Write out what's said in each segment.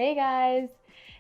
Hey guys!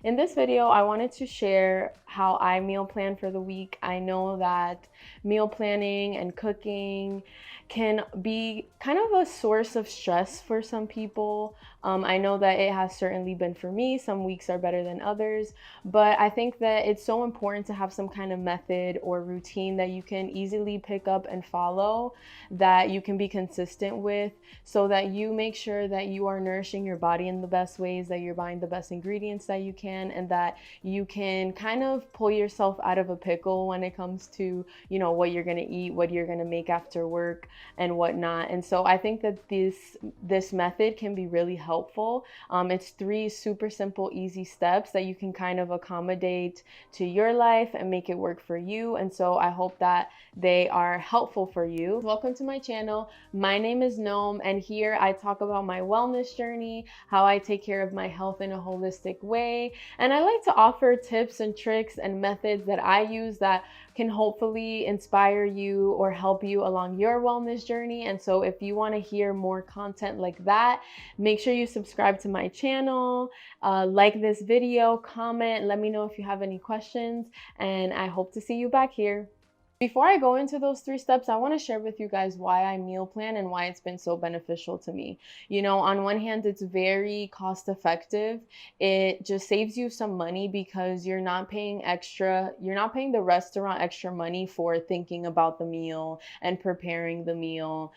In this video, I wanted to share how I meal plan for the week. I know that meal planning and cooking can be kind of a source of stress for some people. I know that it has certainly been for me. Some weeks are better than others, but I think that it's so important to have some kind of method or routine that you can easily pick up and follow, that you can be consistent with, so that you make sure that you are nourishing your body in the best ways, that you're buying the best ingredients that you can, and that you can kind of pull yourself out of a pickle when it comes to, what you're going to eat, what you're going to make after work and whatnot. And so I think that this method can be really helpful. It's three super simple, easy steps that you can kind of accommodate to your life and make it work for you. And so I hope that they are helpful for you. Welcome to my channel. My name is Noam, and here I talk about my wellness journey, how I take care of my health in a holistic way. And I like to offer tips and tricks and methods that I use that can hopefully inspire you or help you along your wellness journey. And so if you want to hear more content like that, make sure you subscribe to my channel, like this video, comment, let me know if you have any questions, and I hope to see you back here. Before I go into those three steps, I want to share with you guys why I meal plan and why it's been so beneficial to me. On one hand, it's very cost effective. It just saves you some money because you're not paying the restaurant extra money for thinking about the meal and preparing the meal.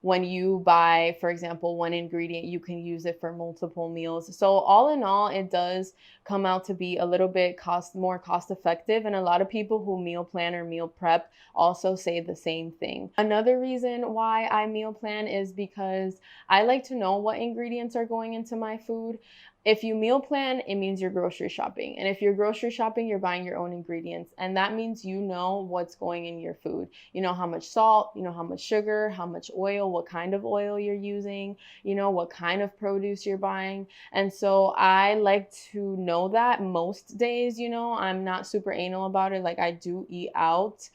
When you buy, for example, one ingredient, you can use it for multiple meals. So all in all, it does come out to be a little bit more cost effective. And a lot of people who meal plan or meal prep also say the same thing. Another reason why I meal plan is because I like to know what ingredients are going into my food. If you meal plan, it means you're grocery shopping. And if you're grocery shopping, you're buying your own ingredients. And that means you know what's going in your food. You know how much salt, you know how much sugar, how much oil, what kind of oil you're using, what kind of produce you're buying. And so I like to know that most days. I'm not super anal about it. Like, I do eat out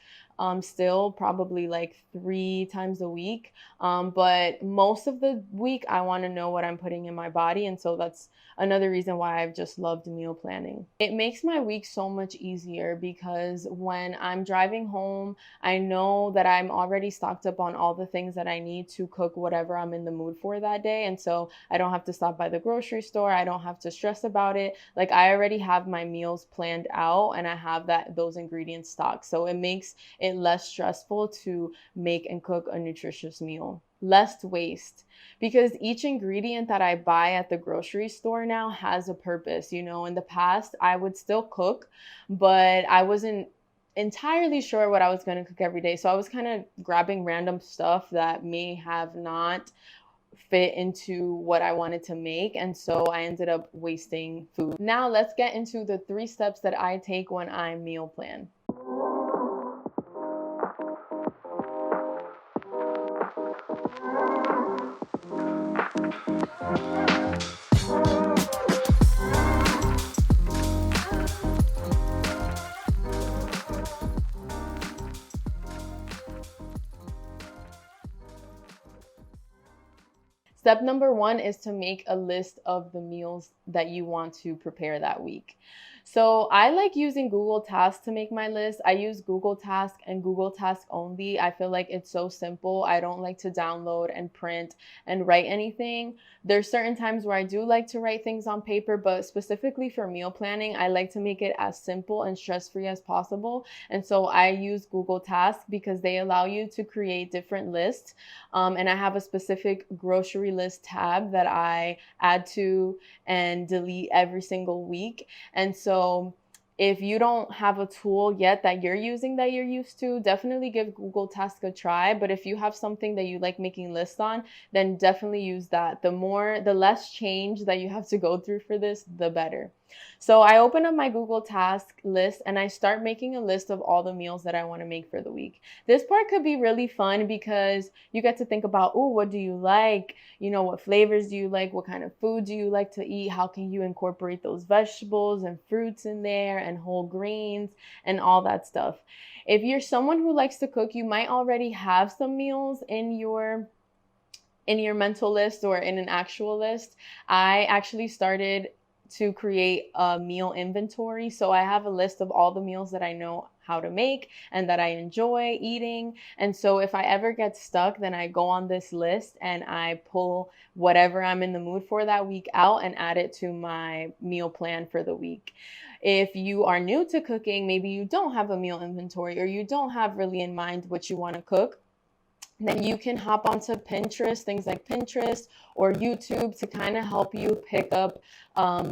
still probably like 3 times a week. But most of the week, I want to know what I'm putting in my body. And so that's another reason why I've just loved meal planning. It makes my week so much easier because when I'm driving home, I know that I'm already stocked up on all the things that I need to cook whatever I'm in the mood for that day. And so I don't have to stop by the grocery store. I don't have to stress about it. Like, I already have my meals planned out and I have those ingredients stocked. So it makes it less stressful to make and cook a nutritious meal. Less waste, because each ingredient that I buy at the grocery store now has a purpose. In the past, I would still cook, but I wasn't entirely sure what I was going to cook every day. So I was kind of grabbing random stuff that may have not fit into what I wanted to make. And so I ended up wasting food. Now let's get into the 3 steps that I take when I meal plan. Step number 1 is to make a list of the meals that you want to prepare that week. So I like using Google Tasks to make my list. I use Google Task and Google Task only. I feel like it's so simple. I don't like to download and print and write anything. There's certain times where I do like to write things on paper, but specifically for meal planning, I like to make it as simple and stress-free as possible. And so I use Google Tasks because they allow you to create different lists. And I have a specific grocery list tab that I add to and delete every single week. And so if you don't have a tool yet that you're using that you're used to, definitely give Google Task a try. But if you have something that you like making lists on, then definitely use that. The less change that you have to go through for this, the better. So I open up my Google Task list and I start making a list of all the meals that I want to make for the week. This part could be really fun because you get to think about, oh, what do you like? What flavors do you like? What kind of food do you like to eat? How can you incorporate those vegetables and fruits in there and whole grains and all that stuff? If you're someone who likes to cook, you might already have some meals in your mental list or in an actual list. I actually started to create a meal inventory. So I have a list of all the meals that I know how to make and that I enjoy eating. And so if I ever get stuck, then I go on this list and I pull whatever I'm in the mood for that week out and add it to my meal plan for the week. If you are new to cooking, maybe you don't have a meal inventory or you don't have really in mind what you want to cook, then you can hop onto Pinterest, things like Pinterest or YouTube to kind of help you pick up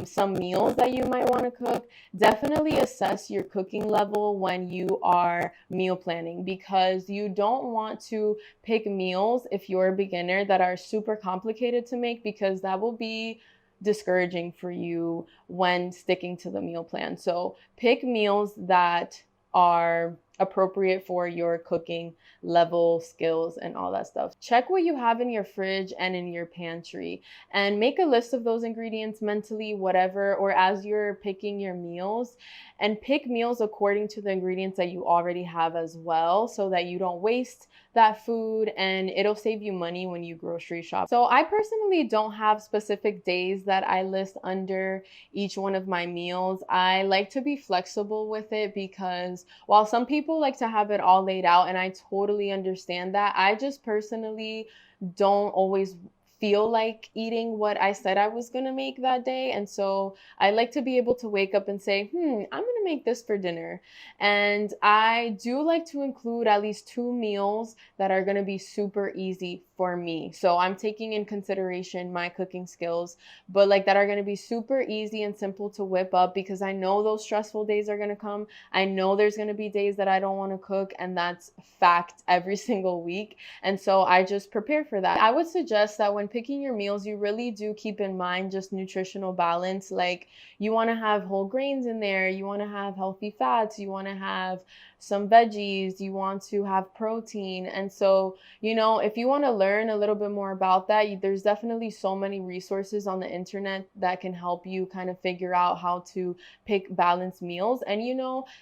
some meals that you might want to cook. Definitely assess your cooking level when you are meal planning, because you don't want to pick meals if you're a beginner that are super complicated to make, because that will be discouraging for you when sticking to the meal plan. So pick meals that are appropriate for your cooking level, skills, and all that stuff. Check what you have in your fridge and in your pantry and make a list of those ingredients mentally, whatever, or as you're picking your meals, and pick meals according to the ingredients that you already have as well, so that you don't waste that food and it'll save you money when you grocery shop. So I personally don't have specific days that I list under each one of my meals. I like to be flexible with it, because while some people like to have it all laid out, and I totally understand that, I just personally don't always feel like eating what I said I was gonna make that day. And so I like to be able to wake up and say, I'm gonna make this for dinner. And I do like to include at least 2 meals that are gonna be super easy for me. So I'm taking in consideration my cooking skills, but like that are gonna be super easy and simple to whip up, because I know those stressful days are gonna come. I know there's gonna be days that I don't wanna cook, and that's fact every single week. And so I just prepare for that. I would suggest that when picking your meals, you really do keep in mind just nutritional balance. Like, you want to have whole grains in there, you want to have healthy fats, you want to have some veggies, you want to have protein. And so, if you want to learn a little bit more about that, there's definitely so many resources on the internet that can help you kind of figure out how to pick balanced meals. And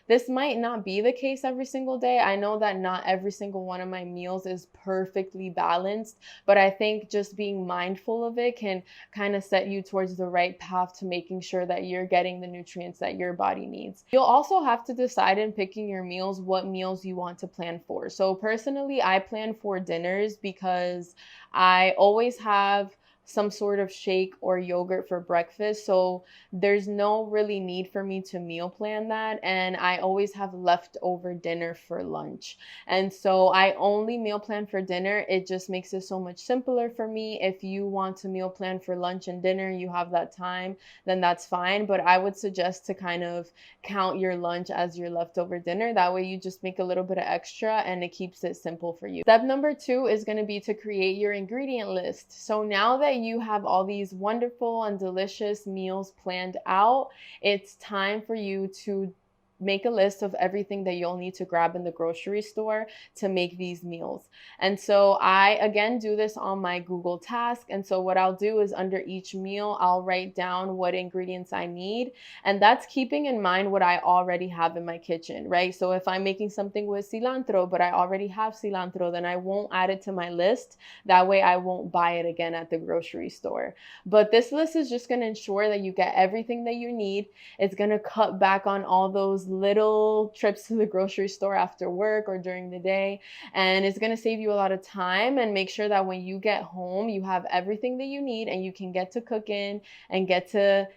this might not be the case every single day. I know that not every single one of my meals is perfectly balanced, but I think just being mindful of it can kind of set you towards the right path to making sure that you're getting the nutrients that your body needs. You'll also have to decide in picking your meals what meals you want to plan for. So personally, I plan for dinners because I always have some sort of shake or yogurt for breakfast. So there's no really need for me to meal plan that. And I always have leftover dinner for lunch. And so I only meal plan for dinner. It just makes it so much simpler for me. If you want to meal plan for lunch and dinner, you have that time, then that's fine. But I would suggest to kind of count your lunch as your leftover dinner. That way you just make a little bit of extra and it keeps it simple for you. Step number 2 is going to be to create your ingredient list. So now that you have all these wonderful and delicious meals planned out, it's time for you to make a list of everything that you'll need to grab in the grocery store to make these meals. And so I again do this on my Google Task. And so what I'll do is under each meal, I'll write down what ingredients I need. And that's keeping in mind what I already have in my kitchen, right? So if I'm making something with cilantro, but I already have cilantro, then I won't add it to my list. That way I won't buy it again at the grocery store. But this list is just going to ensure that you get everything that you need. It's going to cut back on all those little trips to the grocery store after work or during the day. And it's going to save you a lot of time and make sure that when you get home, you have everything that you need and you can get to cooking and get to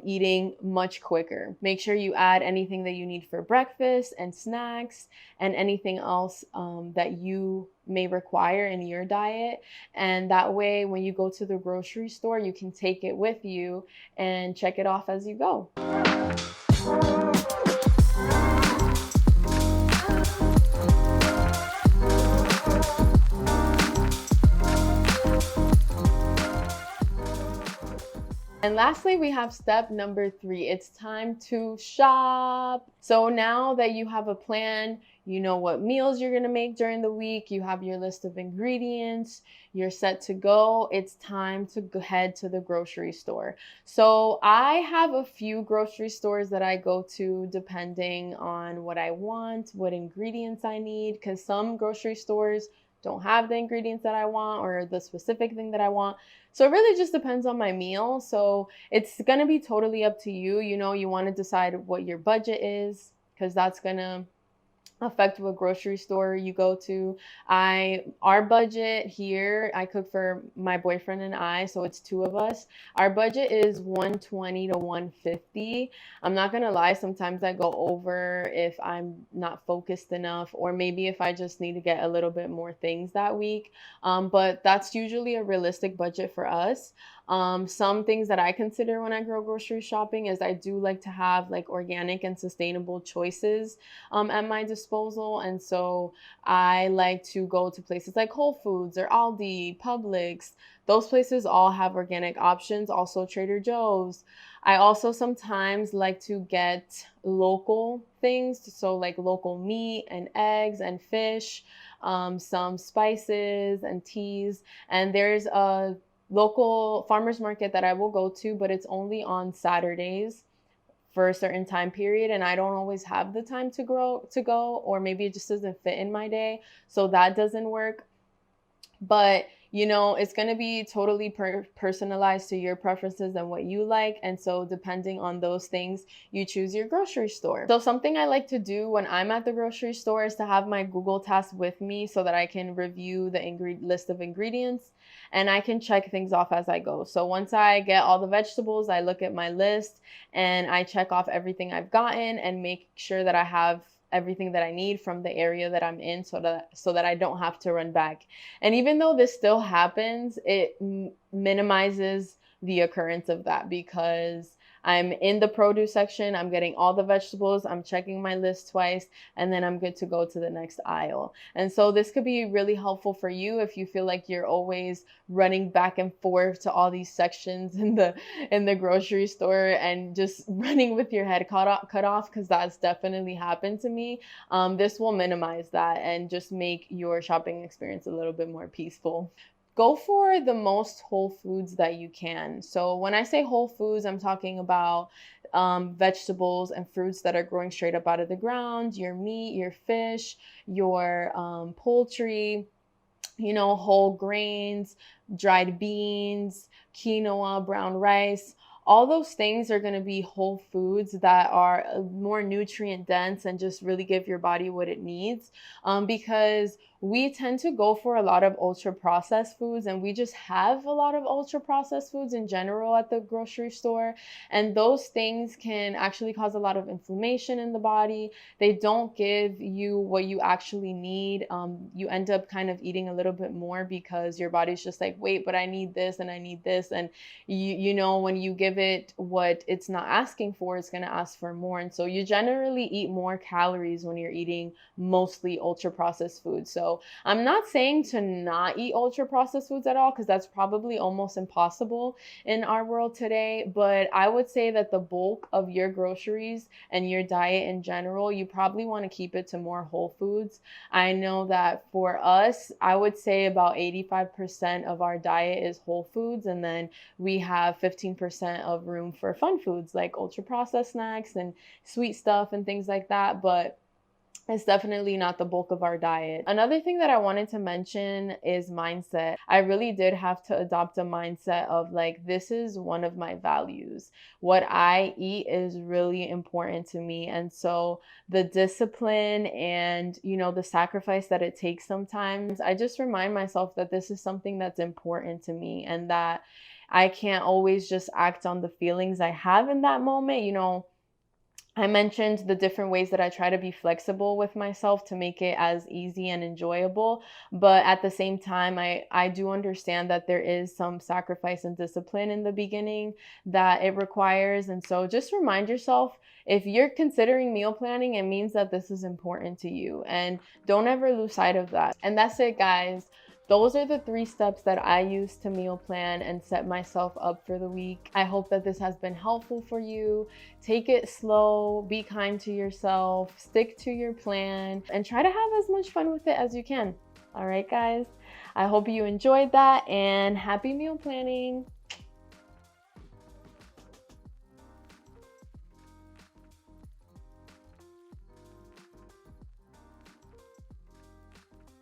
eating much quicker. Make sure you add anything that you need for breakfast and snacks and anything else that you may require in your diet. And that way, when you go to the grocery store, you can take it with you and check it off as you go. And lastly, we have step number 3. It's time to shop. So now that you have a plan, you know what meals you're going to make during the week, you have your list of ingredients, you're set to go, it's time to head to the grocery store. So I have a few grocery stores that I go to depending on what I want, what ingredients I need, because some grocery stores don't have the ingredients that I want or the specific thing that I want. So it really just depends on my meal. So it's gonna be totally up to you. You know, you want to decide what your budget is, because that's gonna affect what grocery store you go to. Our budget here, I cook for my boyfriend and I, so it's two of us. Our budget is 120 to 150. I'm not gonna lie, sometimes I go over if I'm not focused enough, or maybe if I just need to get a little bit more things that week. But that's usually a realistic budget for us. Some things that I consider when I go grocery shopping is I do like to have like organic and sustainable choices at my disposal. And so I like to go to places like Whole Foods or Aldi, Publix. Those places all have organic options, also Trader Joe's. I also sometimes like to get local things, so like local meat and eggs and fish, some spices and teas. And there's a local farmers market that I will go to, but it's only on Saturdays for a certain time period, and I don't always have the time to go, or maybe it just doesn't fit in my day, so that doesn't work. But you know, it's going to be totally personalized to your preferences and what you like. And so depending on those things, you choose your grocery store. So something I like to do when I'm at the grocery store is to have my Google Task with me so that I can review the list of ingredients and I can check things off as I go. So once I get all the vegetables, I look at my list and I check off everything I've gotten and make sure that I have everything that I need from the area that I'm in, so that I don't have to run back. And even though this still happens, it minimizes the occurrence of that, because I'm in the produce section, I'm getting all the vegetables, I'm checking my list twice, and then I'm good to go to the next aisle. And so this could be really helpful for you if you feel like you're always running back and forth to all these sections in the grocery store and just running with your head cut off, because that's definitely happened to me. This will minimize that and just make your shopping experience a little bit more peaceful. Go for the most whole foods that you can. So when I say whole foods, I'm talking about vegetables and fruits that are growing straight up out of the ground, your meat, your fish, your poultry, you know, whole grains, dried beans, quinoa, brown rice. All those things are going to be whole foods that are more nutrient dense and just really give your body what it needs. Because we tend to go for a lot of ultra processed foods, and we just have a lot of ultra processed foods in general at the grocery store. And those things can actually cause a lot of inflammation in the body. They don't give you what you actually need. You end up kind of eating a little bit more because your body's just like, wait, but I need this and I need this. And you know, when you give it what it's not asking for, it's going to ask for more. And so you generally eat more calories when you're eating mostly ultra processed foods. So I'm not saying to not eat ultra processed foods at all, because that's probably almost impossible in our world today. But I would say that the bulk of your groceries and your diet in general, you probably want to keep it to more whole foods. I know that for us, I would say about 85% of our diet is whole foods, and then we have 15% of room for fun foods like ultra processed snacks and sweet stuff and things like that. But it's definitely not the bulk of our diet. Another thing that I wanted to mention is mindset. I really did have to adopt a mindset of like, this is one of my values. What I eat is really important to me. And so the discipline and, you know, the sacrifice that it takes sometimes, I just remind myself that this is something that's important to me, and that I can't always just act on the feelings I have in that moment. You know, I mentioned the different ways that I try to be flexible with myself to make it as easy and enjoyable. But at the same time, I do understand that there is some sacrifice and discipline in the beginning that it requires. And so just remind yourself, if you're considering meal planning, it means that this is important to you. And don't ever lose sight of that. And that's it, guys. Those are the 3 steps that I use to meal plan and set myself up for the week. I hope that this has been helpful for you. Take it slow, be kind to yourself, stick to your plan, and try to have as much fun with it as you can. All right, guys, I hope you enjoyed that, and happy meal planning.